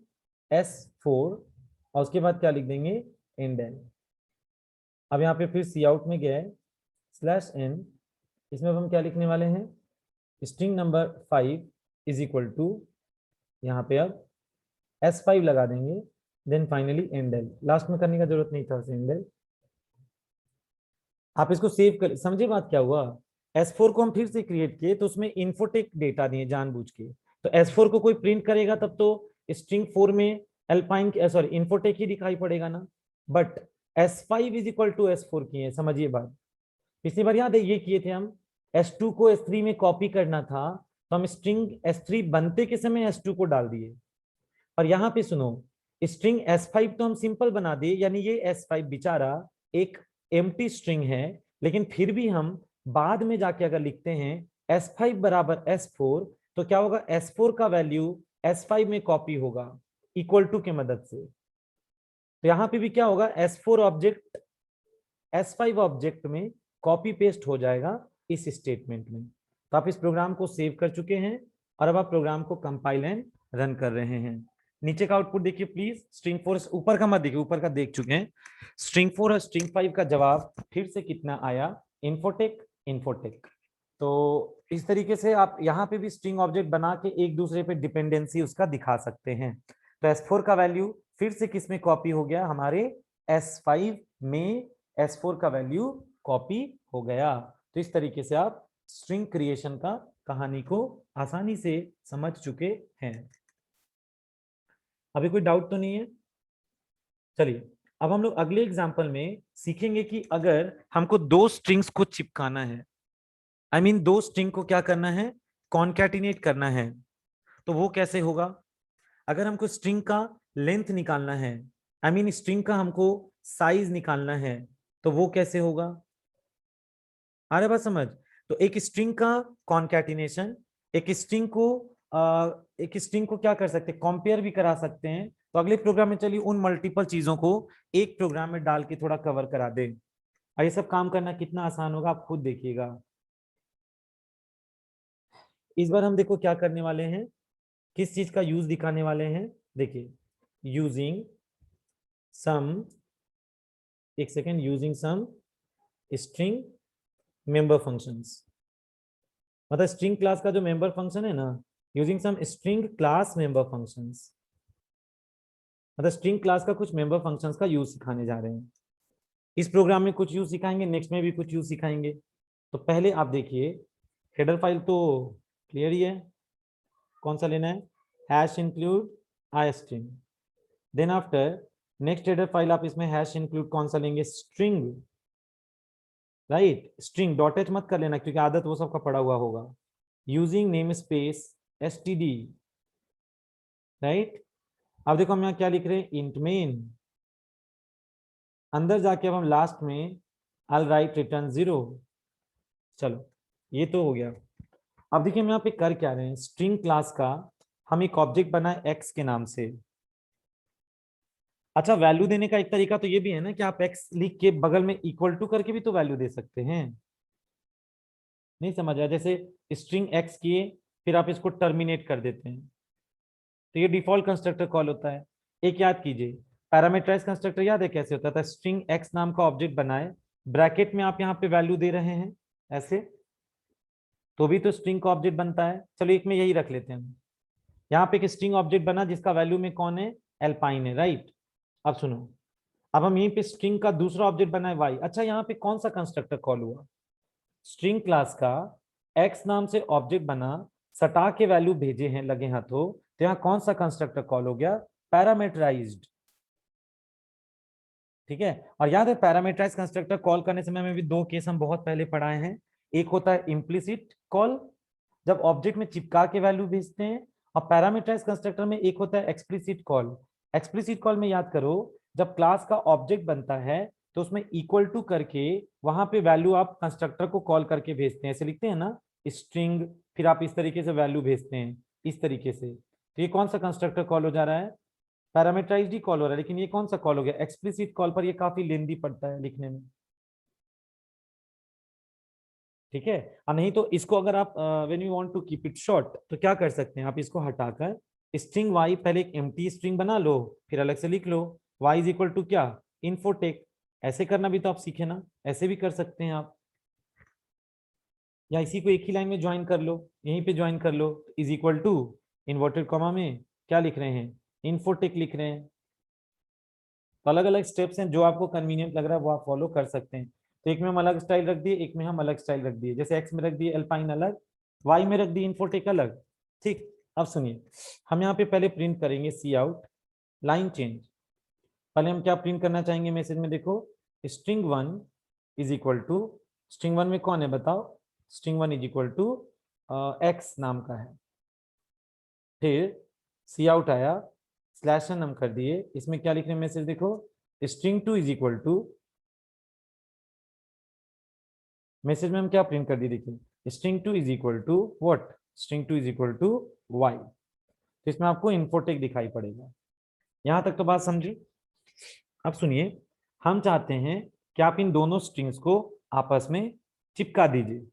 S4, और उसके बाद क्या लिख देंगे, इंडेल। अब यहाँ पे फिर सी आउट में गए, स्लैश एन, इसमें अब हम क्या लिखने वाले हैं, string number 5 is equal to, यहाँ पे अब S5 लगा देंगे, देन फाइनली एंडेल, लास्ट में करने का जरूरत नहीं था एंडेल। आप इसको सेव कर, समझे बात क्या हुआ। S4 को हम फिर से क्रिएट किए तो उसमें इन्फोटेक डेटा दिए जानबूझ के, तो S4 को कोई प्रिंट करेगा तब तो स्ट्रिंग 4 में अल्पाइन, सॉरी इन्फोटेक ही दिखाई पड़ेगा ना, but S5 is equal to S4 किए, समझिए बात। पिछली बार याद है ये किए थे हम, S2 को S3 में कॉपी करना था, तो हम स्ट्रिंग S3 बनते के समय S2 को डाल दिए। और यहाँ पे सुनो, स्ट्रिंग S5 तो हम सिंपल बना दिए, यानी ये S5 बेचारा एक एम्प्टी स्ट्रिंग है, लेकिन फिर भी हम बाद में जाके अगर लिखते हैं S5 बराबर S4, तो क्या होगा, S4 का वैल्यू S5 में कॉपी होगा इक्वल टू के मदद से। तो यहाँ पे भी क्या होगा, S4 ऑब्जेक्ट S5 ऑब्जेक्ट में कॉपी पेस्ट हो जाएगा इस स्टेटमेंट में। तो आप इस प्रोग्राम को सेव कर चुके हैं, और अब आप प्रोग्राम को कंपाइल एंड रन कर रहे हैं। नीचे का आउटपुट देखिए प्लीज, स्ट्रिंग 4, ऊपर का मत देखिए, ऊपर का देख चुके हैं। स्ट्रिंग 4 और स्ट्रिंग 5 का जवाब फिर से कितना आया, इन्फोटेक, इन्फोटेक। तो इस तरीके से आप यहाँ पे भी स्ट्रिंग ऑब्जेक्ट बना के एक दूसरे पे डिपेंडेंसी उसका दिखा सकते हैं। तो S4 का वैल्यू फिर से किस में कॉपी हो गया, हमारे S5 में S4 का वैल्यू कॉपी हो गया। तो इस तरीके से आप स्ट्रिंग क्रिएशन का कहानी को आसानी से समझ चुके हैं। अभी कोई डाउट तो नहीं है। चलिए अब हम लोग अगले एग्जांपल में सीखेंगे कि अगर हमको 2 स्ट्रिंग्स को चिपकाना है, आई मीन 2 स्ट्रिंग को क्या करना है, कॉन्कैटिनेट करना है, तो वो कैसे होगा। अगर हमको स्ट्रिंग का लेंथ निकालना है, आई मीन स्ट्रिंग का हमको साइज निकालना है, तो वो कैसे होगा, आ रहा बात समझ। तो एक स्ट्रिंग का कॉन्कैटिनेशन, एक स्ट्रिंग को क्या कर सकते हैं, कंपेयर भी करा सकते हैं। तो अगले प्रोग्राम में चलिए उन मल्टीपल चीजों को एक प्रोग्राम में डाल के थोड़ा कवर करा दे, और ये सब काम करना कितना आसान होगा आप खुद देखिएगा। इस बार हम देखो क्या करने वाले हैं, किस चीज का यूज दिखाने वाले हैं, देखिए यूजिंग सम, एक second, using some string member functions, मतलब स्ट्रिंग क्लास का जो मेंबर फंक्शन है ना, using some string class member functions, मतलब स्ट्रिंग क्लास का कुछ मेंबर फंक्शंस का यूज सिखाने जा रहे हैं। इस प्रोग्राम में कुछ यूज सिखाएंगे, नेक्स्ट में भी कुछ यूज सिखाएंगे। तो पहले आप देखिए, हेडर फाइल तो क्लियर ही है, कौन सा लेना है, hash include I string. Then after next header file आप इसमें हैश इंक्लूड कौन सा लेंगे, string, right. String dot H मत कर लेना क्योंकि आदत वो सबका पड़ा हुआ होगा। Using name space std, right. अब देखो हम यहाँ क्या लिख रहे हैं, इंट मेन। अंदर जाके अब हम लास्ट में आई राइट रिटर्न 0। चलो ये तो हो गया। अब देखिए हम यहाँ पे कर क्या रहे हैं, स्ट्रिंग क्लास का हम एक ऑब्जेक्ट बनाए एक्स के नाम से। अच्छा, वैल्यू देने का एक तरीका तो ये भी है ना कि आप एक्स लिख के बगल में इक्वल टू करके भी तो वैल्यू दे सकते हैं। नहीं समझ आया, जैसे स्ट्रिंग एक्स किए फिर आप इसको टर्मिनेट कर देते हैं, तो ये डिफॉल्ट कंस्ट्रक्टर कॉल होता है। एक याद कीजिए, पैरामीटराइज कंस्ट्रक्टर याद है कैसे होता था, स्ट्रिंग एक्स नाम का ऑब्जेक्ट बनाए, ब्रैकेट में आप यहाँ पे वैल्यू दे रहे हैं ऐसे, तो भी तो स्ट्रिंग का ऑब्जेक्ट बनता है। चलो एक में यही रख लेते हैं, यहाँ पे एक स्ट्रिंग ऑब्जेक्ट बना जिसका वैल्यू में कौन है, एल्पाइन है, राइट। अब सुनो, अब हम यहीं पे स्ट्रिंग का दूसरा ऑब्जेक्ट बनाए वाई। अच्छा, यहाँ पे कौन सा कंस्ट्रक्टर कॉल हुआ, स्ट्रिंग क्लास का एक्स नाम से ऑब्जेक्ट बना, सटा के वैल्यू भेजे हैं लगे हाथों, तो यहाँ कौन सा कंस्ट्रक्टर कॉल हो गया, पैरामीटराइज्ड। ठीक है, और याद है पैरामीटराइज कंस्ट्रक्टर कॉल करने समय में भी दो केस हम बहुत पहले पढ़ाए हैं। एक होता है इम्प्लिसिट कॉल, जब ऑब्जेक्ट में चिपका के वैल्यू भेजते हैं, और पैरामीटराइज कंस्ट्रक्टर में एक होता है एक्सप्लिसिट कॉल। एक्सप्लिसिट कॉल में याद करो, जब क्लास का ऑब्जेक्ट बनता है तो उसमें इक्वल टू करके वहां पे वैल्यू आप कंस्ट्रक्टर को कॉल करके भेजते हैं, ऐसे लिखते हैं ना, स्ट्रिंग, फिर आप इस तरीके से वैल्यू भेजते हैं इस तरीके से। तो ये कौन सा कंस्ट्रक्टर कॉल हो जा रहा है, पैरामीटराइज्ड ही कॉल हो रहा है। लेकिन ये कौन सा कॉल हो गया, एक्सप्लिसिट कॉल पर, ये काफी लेंदी पड़ता है लिखने में। ठीक है, और नहीं तो इसको अगर आप when you want to keep it short तो क्या कर सकते हैं, आप इसको हटाकर स्ट्रिंग वाई पहले एक एम्प्टी स्ट्रिंग बना लो, फिर अलग से लिख लो वाई इज इक्वल टू क्या, इन्फोटेक। ऐसे करना भी तो आप सीखे ना, ऐसे भी कर सकते हैं आप, या इसी को एक ही लाइन में ज्वाइन कर लो, यहीं पे ज्वाइन कर लो, is equal to inverted comma में क्या लिख रहे हैं, इन्फोटेक लिख रहे हैं। तो अलग अलग स्टेप्स हैं, जो आपको कन्वीनियंट लग रहा है वो आप फॉलो कर सकते हैं। तो एक में हम अलग स्टाइल रख दिए, एक में हम अलग स्टाइल रख दिए, जैसे एक्स में रख दिए एल्पाइन अलग, वाई में रख दिए इन्फोटेक अलग। ठीक, अब सुनिए, हम यहाँ पे पहले प्रिंट करेंगे सी आउट लाइन चेंज। पहले हम क्या प्रिंट करना चाहेंगे मैसेज में, देखो string one is equal to, string one में कौन है बताओ, string one is equal to X नाम का है। फिर सी आउट आया, स्लैश एन हम कर दिए, इसमें क्या लिख रहे हैं मैसेज देखो, string two is equal to, message में हम क्या प्रिंट कर दिए देखिए, string two is equal to what, string two is equal to Y. तो इसमें आपको इन्फोटेक दिखाई पड़ेगा। यहां तक तो बात समझी। अब सुनिए, हम चाहते हैं कि आप इन दोनों स्ट्रिंग्स को आपस में चिपका दीजिए,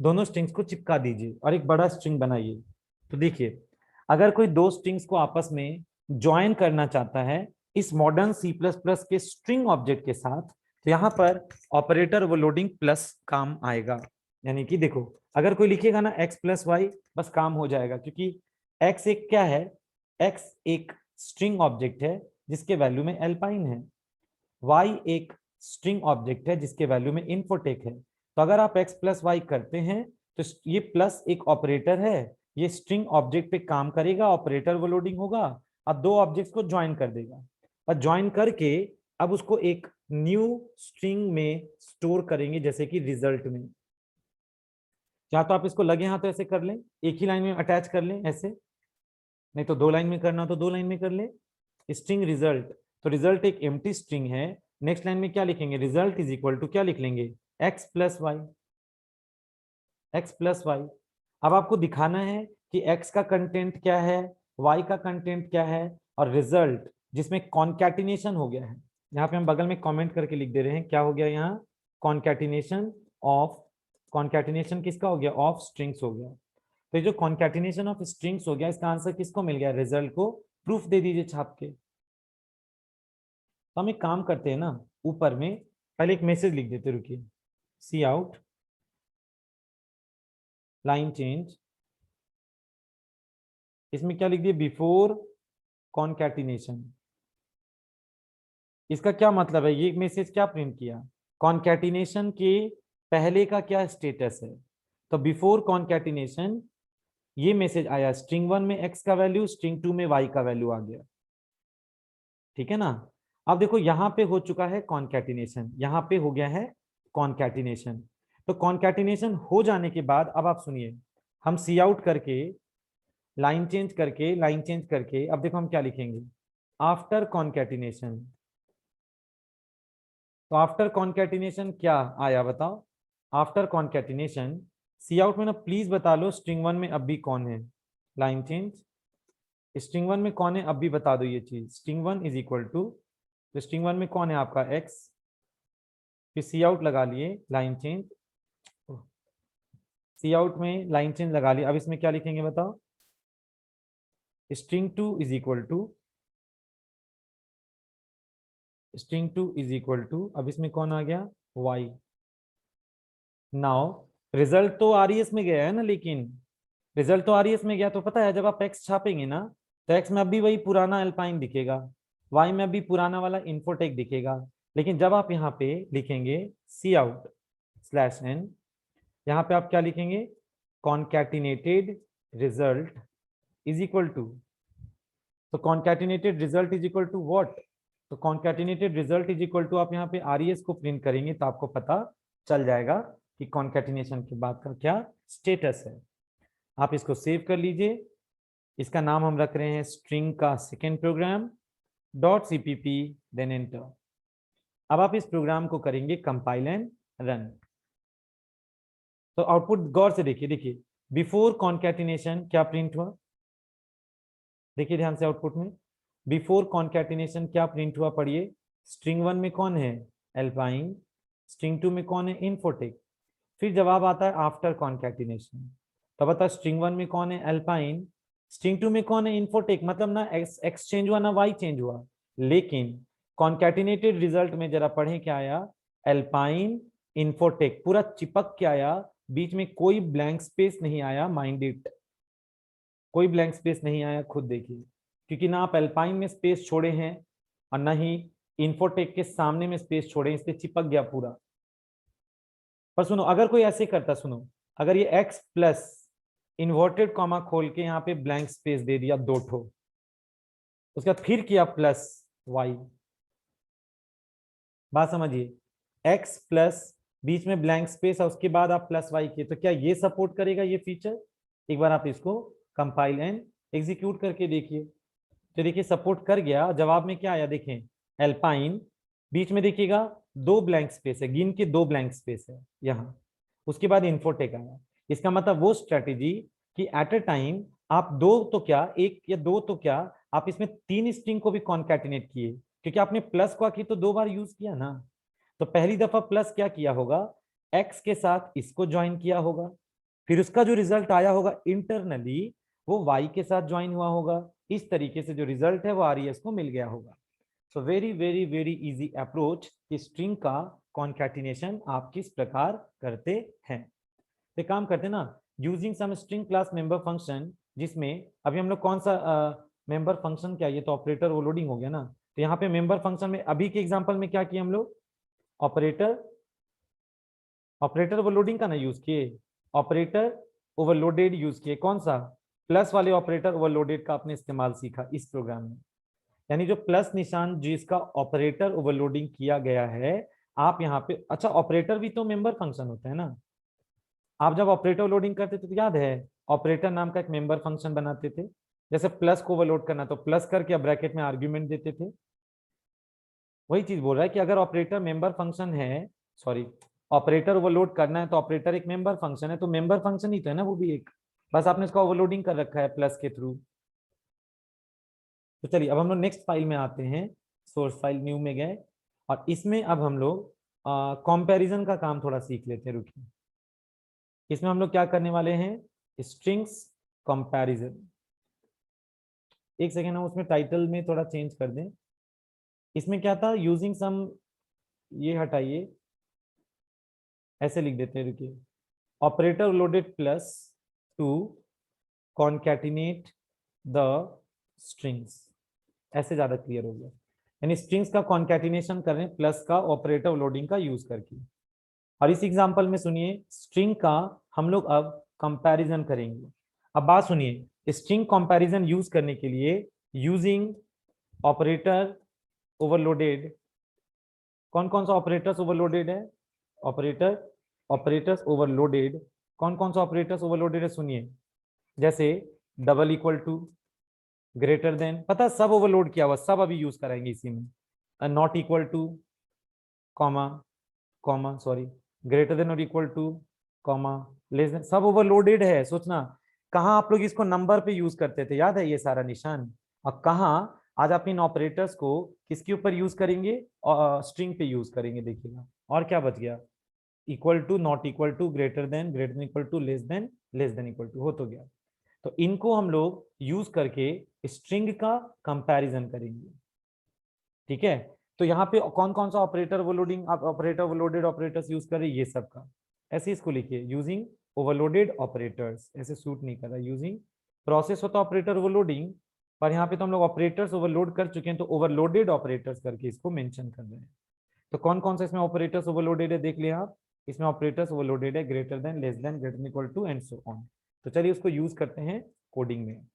दोनों स्ट्रिंग्स को चिपका दीजिए और एक बड़ा स्ट्रिंग बनाइए। तो देखिए, अगर कोई दो स्ट्रिंग्स को आपस में ज्वाइन करना चाहता है इस मॉडर्न सी प्लस प्लस के स्ट्रिंग ऑब्जेक्ट के साथ, तो यहाँ पर ऑपरेटर ओवरलोडिंग प्लस काम आएगा। यानी कि देखो, अगर कोई लिखेगा ना एक्स प्लस वाई, बस काम हो जाएगा, क्योंकि एक्स एक क्या है, एक्स एक स्ट्रिंग ऑब्जेक्ट है जिसके वैल्यू में एल्पाइन है, वाई एक स्ट्रिंग ऑब्जेक्ट है जिसके वैल्यू में इन्फोटेक है। तो अगर आप एक्स प्लस वाई करते हैं तो ये प्लस एक ऑपरेटर है, ये स्ट्रिंग ऑब्जेक्ट पे काम करेगा, ऑपरेटर ओवरलोडिंग होगा, अब दो ऑब्जेक्ट्स को ज्वाइन कर देगा, और ज्वाइन करके अब उसको एक न्यू स्ट्रिंग में स्टोर करेंगे, जैसे कि रिजल्ट में। या तो आप इसको लगे हाथ तो ऐसे कर लें, एक ही लाइन में अटैच कर लें ऐसे, नहीं तो दो लाइन में करना तो दो लाइन में कर लें, स्ट्रिंग रिजल्ट। तो रिजल्ट एक एम्प्टी स्ट्रिंग है, नेक्स्ट लाइन में क्या लिखेंगे, रिजल्ट इज इक्वल टू क्या लिख लेंगे, X plus Y, X plus Y. अब आपको दिखाना है कि एक्स का कंटेंट क्या है, वाई का कंटेंट क्या है, और रिजल्ट जिसमें कॉन्कैटिनेशन हो गया है, यहाँ पे हम बगल में कमेंट करके लिख दे रहे हैं क्या हो गया यहाँ, कॉन्कैटिनेशन ऑफ, कॉन्कैटिनेशन किसका हो गया, ऑफ स्ट्रिंग्स हो गया। तो ये जो कॉन्कैटिनेशन ऑफ स्ट्रिंग्स हो गया, इसका आंसर किसको मिल गया, रिजल्ट को। प्रूफ दे दीजिए छाप के। तो हम एक काम करते हैं ना, ऊपर में पहले एक मैसेज लिख देते, रुकिए, सी आउट लाइन चेंज, इसमें क्या लिख दिए, बिफोर कॉन्कैटिनेशन। इसका क्या मतलब है, ये मैसेज क्या प्रिंट किया, कॉन्कैटिनेशन के पहले का क्या स्टेटस है। तो बिफोर कॉन्कैटिनेशन ये मैसेज आया, स्ट्रिंग 1 में x का वैल्यू, स्ट्रिंग 2 में y का वैल्यू आ गया, ठीक है ना। अब देखो यहाँ पे हो चुका है कॉन्कैटिनेशन, यहाँ पे हो गया है कॉन्कैटिनेशन। तो कॉन्कैटिनेशन हो जाने के बाद अब आप सुनिए, हम सी आउट करके लाइन चेंज करके, लाइन चेंज करके, अब देखो हम क्या लिखेंगे, आफ्टर कॉन्कैटिनेशन। तो आफ्टर कॉन्कैटिनेशन क्या आया बताओ, आफ्टर कॉन्कैटिनेशन सी आउट में ना प्लीज बता लो स्ट्रिंग 1 में अब भी कौन है, लाइन चेंज, स्ट्रिंग 1 में कौन है अब भी बता दो ये चीज, स्ट्रिंग 1 इज इक्वल टू, तो स्ट्रिंग 1 में कौन है आपका x, फिर सी आउट लगा लिए, लाइन चेंज, सी आउट में लाइन चेंज लगा लिया। अब इसमें क्या लिखेंगे बताओ, string 2 is equal to, string 2 is equal to, अब इसमें कौन आ गया, y। नाउ रिजल्ट तो आरईएस में गया है ना, लेकिन रिजल्ट तो आरईएस में गया, तो पता है जब आप x छापेंगे ना, तो x में अभी वही पुराना अल्पाइन दिखेगा, y में अभी पुराना वाला इन्फोटेक दिखेगा। लेकिन जब आप यहाँ पे लिखेंगे सी आउट स्लैश एन, यहाँ पे आप क्या लिखेंगे, concatenated result is equal to, तो concatenated result is equal to what, तो concatenated result is equal to, आप यहाँ पे आरईएस को प्रिंट करेंगे तो आपको पता चल जाएगा कि कॉन्कैटिनेशन के बाद का क्या स्टेटस है। आप इसको सेव कर लीजिए, इसका नाम हम रख रहे हैं स्ट्रिंग का second program dot CPP, then enter. अब आप इस प्रोग्राम को करेंगे कंपाइल एंड रन। तो आउटपुट गौर से देखिए, देखिए बिफोर कॉन्कैटिनेशन क्या प्रिंट हुआ, देखिए ध्यान से आउटपुट में, बिफोर कॉन्कैटिनेशन क्या प्रिंट हुआ पढ़िए, स्ट्रिंग 1 में कौन है, एल्पाइन, स्ट्रिंग 2 में कौन है, इन्फोटेक। फिर जवाब आता है आफ्टर कॉन्कैटिनेशन, तो बता स्ट्रिंग 1 में कौन है, एल्पाइन, स्ट्रिंग 2 में कौन है, इन्फोटेक, मतलब ना एक्स चेंज हुआ ना वाई चेंज हुआ। लेकिन कॉन्कैटिनेटेड रिजल्ट में जरा पढ़े क्या आया, एल्पाइन इन्फोटेक पूरा चिपक के आया, बीच में कोई ब्लैंक स्पेस नहीं आया, माइंड इट, कोई ब्लैंक स्पेस नहीं आया, खुद देखिए, क्योंकि ना आप एल्पाइन में स्पेस छोड़े हैं और ना ही इन्फोटेक के सामने में स्पेस छोड़े, इसलिए चिपक गया पूरा। पर सुनो, अगर कोई ऐसे करता, सुनो, अगर ये x प्लस इन्वर्टेड कॉमा खोल के यहाँ पे ब्लैंक स्पेस दे दिया 2 ठो, उसके बाद फिर किया प्लस y, बात समझिए, x प्लस बीच में ब्लैंक स्पेस है, उसके बाद आप प्लस y किए, तो क्या ये सपोर्ट करेगा ये फीचर, एक बार आप इसको कंपाइल एंड एग्जीक्यूट करके देखिए। तो देखिए सपोर्ट कर गया, जवाब में क्या आया देखें, एल्पाइन, बीच में देखिएगा 2 ब्लैंक स्पेस है, गिन के 2 ब्लैंक स्पेस है यहाँ, उसके बाद इन्फोटेक आया। इसका मतलब वो स्ट्रेटेजी कि एट अ टाइम आप 2 तो क्या, 1 या 2 तो क्या, आप इसमें 3 स्ट्रिंग को भी कॉन्कैटिनेट किए, क्योंकि आपने प्लस को आखिर तो 2 बार यूज किया ना। तो पहली दफा प्लस क्या किया होगा, एक्स के साथ इसको ज्वाइन किया होगा, फिर उसका जो रिजल्ट आया होगा इंटरनली वो वाई के साथ ज्वाइन हुआ होगा, इस तरीके से जो रिजल्ट है वो आरईएस को मिल गया होगा। So very very very easy approach कि स्ट्रिंग का कॉन्कैटिनेशन आप किस प्रकार करते हैं। तो काम करते ना, using some string class member function, जिसमें अभी हम लोग कौन सा मेंबर फंक्शन, क्या ये तो ऑपरेटर ओवरलोडिंग हो गया ना, तो यहाँ पे मेंबर फंक्शन में अभी के एग्जांपल में क्या किए हम लोग, ऑपरेटर, ऑपरेटर ओवरलोडिंग का ना यूज किए, ऑपरेटर ओवरलोडेड यूज किए, कौन सा, प्लस वाले ऑपरेटर ओवरलोडेड का आपने इस्तेमाल सीखा इस प्रोग्राम में। यानी जो प्लस निशान जिसका ऑपरेटर ओवरलोडिंग किया गया है, आप यहाँ पे, अच्छा ऑपरेटर भी तो मेंबर फंक्शन होता है ना, आप जब ऑपरेटर ओवरलोडिंग करते थे तो याद है ऑपरेटर नाम का एक मेंबर फंक्शन बनाते थे, जैसे प्लस को ओवरलोड करना तो प्लस करके ब्रैकेट में आर्ग्यूमेंट देते थे। वही चीज बोल रहा है कि अगर ऑपरेटर मेंबर फंक्शन है, सॉरी, ऑपरेटर ओवरलोड करना है तो ऑपरेटर एक मेंबर फंक्शन है, तो मेंबर फंक्शन ही तो है ना वो भी एक, बस आपने इसका ओवरलोडिंग कर रखा है प्लस के थ्रू। तो चलिए अब हम लोग नेक्स्ट फाइल में आते हैं, सोर्स फाइल न्यू में गए, और इसमें अब हम लोग कंपैरिजन का काम थोड़ा सीख लेते हैं, रुकिए। इसमें हम लोग क्या करने वाले हैं, स्ट्रिंग्स कंपैरिजन। एक सेकेंड हम उसमें टाइटल में थोड़ा चेंज कर दें। इसमें क्या था, यूजिंग सम ये हटाइए, ऐसे लिख देते हैं, रुकिए, operator loaded plus two concatenate the strings, ऐसे ज्यादा क्लियर हो गया। यानी स्ट्रिंग्स का कॉन्कैटिनेशन कर रहे हैं प्लस का ऑपरेटर लोडिंग का यूज करके। और इस एग्जांपल में सुनिए स्ट्रिंग का हम लोग अब कंपैरिजन करेंगे। अब बात सुनिए, स्ट्रिंग कंपैरिजन यूज करने के लिए यूजिंग ऑपरेटर ओवरलोडेड, कौन कौन सा ऑपरेटर्स ओवरलोडेड है, ऑपरेटर्स ओवरलोडेड, कौन कौन सा ऑपरेटर्स ओवरलोडेड है सुनिए, जैसे double equal to, greater than, पता सब ओवरलोड किया हुआ, सब अभी यूज कराएंगे इसी में, not equal to, comma comma sorry, greater than और equal to, comma, less than, सब ओवरलोडेड है। सोचना कहाँ आप लोग इसको नंबर पे यूज करते थे, याद है ये सारा निशान, और कहाँ आज आप इन ऑपरेटर्स को किसके ऊपर यूज करेंगे, स्ट्रिंग पे यूज करेंगे। देखिएगा और क्या बच गया, equal to, not equal to, greater than equal to, less than equal to, हो तो गया। तो इनको हम लोग यूज करके स्ट्रिंग का कंपैरिजन करेंगे, ठीक है। तो यहाँ पे कौन कौन सा ऑपरेटर ओवरलोडिंग, आप ऑपरेटर ओवरलोडेड ऑपरेटर्स यूज कर रहे हैं, ये सब का ऐसे इसको लिखिए, यूजिंग ओवरलोडेड ऑपरेटर्स, ऐसे सूट नहीं कर रहा, यूजिंग प्रोसेस होता ऑपरेटर ओवरलोडिंग, पर यहाँ पे तो हम लोग ऑपरेटर्स ओवरलोड कर चुके हैं, तो ओवरलोडेड ऑपरेटर्स करके इसको मेंशन कर रहे हैं। तो कौन कौन सा इसमें ऑपरेटर्स ओवरलोडेड है देख लिया आप, इसमें ऑपरेटर्स ओवरलोडेड है greater than, less than, greater than equal to and so on. तो चलिए उसको यूज करते हैं कोडिंग में।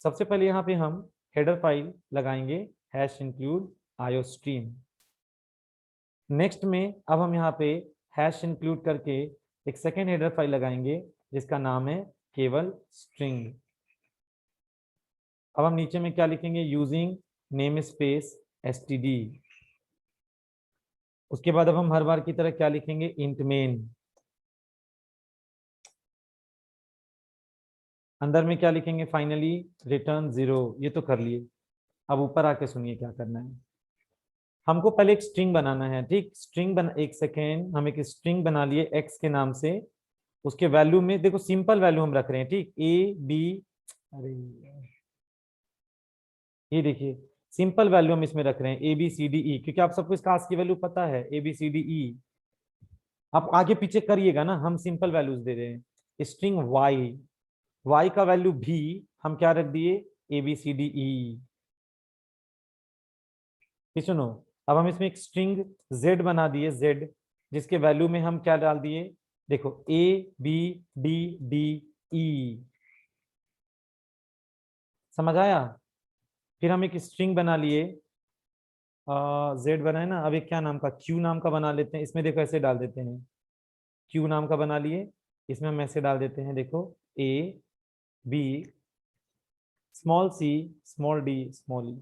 सबसे पहले यहाँ पे हम हेडर फाइल लगाएंगे हैश इंक्लूड आयोस्ट्रीम। नेक्स्ट में अब हम यहाँ पे हैश इंक्लूड करके एक सेकेंड हेडर फाइल लगाएंगे जिसका नाम है केवल स्ट्रिंग। अब हम नीचे में क्या लिखेंगे, यूजिंग नेम स्पेस एसटीडी। उसके बाद अब हम हर बार की तरह क्या लिखेंगे, इंट मेन। अंदर में क्या लिखेंगे, फाइनली रिटर्न 0। ये तो कर लिए। अब ऊपर आके सुनिए क्या करना है, हमको पहले एक स्ट्रिंग बनाना है, ठीक, स्ट्रिंग बना, एक सेकेंड, हम एक स्ट्रिंग बना लिए एक्स के नाम से। उसके वैल्यू में देखो सिंपल वैल्यू हम रख रहे हैं, ठीक, ए बी, अरे ये देखिए सिंपल वैल्यू हम इसमें रख रहे हैं A B C D E, क्योंकि आप सबको इसका आज की वैल्यू पता है A B C D E. आप आगे पीछे करिएगा ना, हम सिंपल वैल्यूज दे रहे हैं। स्ट्रिंग वाई, वाई का वैल्यू भी हम क्या रख दिए, A B C D E. सुनो, अब हम इसमें एक स्ट्रिंग जेड बना दिए, जेड, जिसके वैल्यू में हम क्या डाल दिए, देखो A B D D E, समझ आया। फिर हम एक स्ट्रिंग बना लिए, जेड बनाए ना, अब एक क्या नाम का, क्यू नाम का बना लेते हैं। इसमें देखो ऐसे डाल देते हैं, क्यू नाम का बना लिए, इसमें हम ऐसे डाल देते हैं, देखो A B small C small D small E,